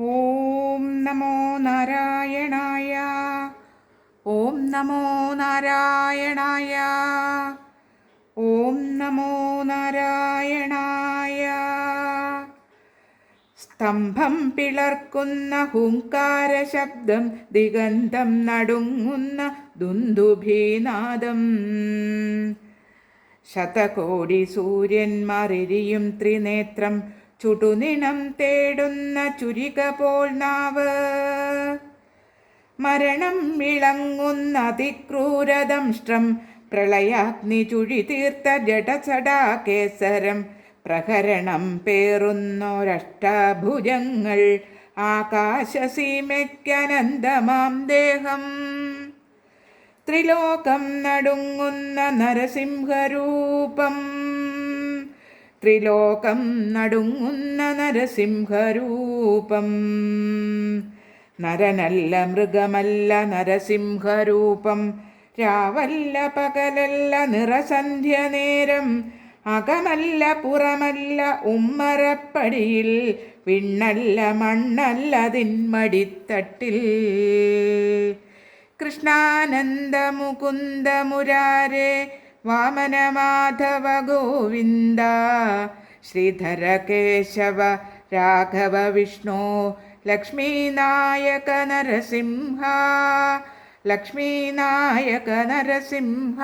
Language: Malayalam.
ഓം നമോ നാരായണായ. ഓം നമോ നാരായണായ. ഓം നമോ നാരായണായ. സ്തംഭം പിളർക്കുന്ന ഹുങ്കാര ശബ്ദം, ദിഗന്ധം നടുങ്ങുന്ന ദുന്ദുഭീനാദം, ശതകോടി സൂര്യന്മാരെരിയും ത്രിനേത്രം, ചുടുനിണം തേടുന്ന ചുരിക പോൽ നാവ്, മരണം വിളങ്ങുന്ന അതിക്രൂരദംഷ്ട്രം, പ്രളയാഗ്നി ചുഴി തീർത്ത ജഡസടാകേസരം, പ്രഹരണം പേറുന്നൊരഷ്ടാഭുജങ്ങൾ, ആകാശസീമയ്ക്കനന്തമാം ദേഹം, ത്രിലോകം നടുങ്ങുന്ന നരസിംഹരൂപം, ത്രിലോകം നടുങ്ങുന്ന നരസിംഹരൂപം. നരനല്ല മൃഗമല്ല നരസിംഹരൂപം, രാവല്ല പകലല്ല നിറസന്ധ്യ നേരം, അകമല്ല പുറമല്ല ഉമ്മറപ്പടിയിൽ, വിണ്ണല്ല മണ്ണല്ല തിന്മടിത്തട്ടിൽ. കൃഷ്ണാനന്ദ മുകുന്ദ മുരാരേ വാമന മാധവ ഗോവിന്ദ, ശ്രീധര കേശവ രാഘവ വിഷ്ണു, ലക്ഷ്മീനായക നരസിംഹ, ലക്ഷ്മീനായക നരസിംഹ.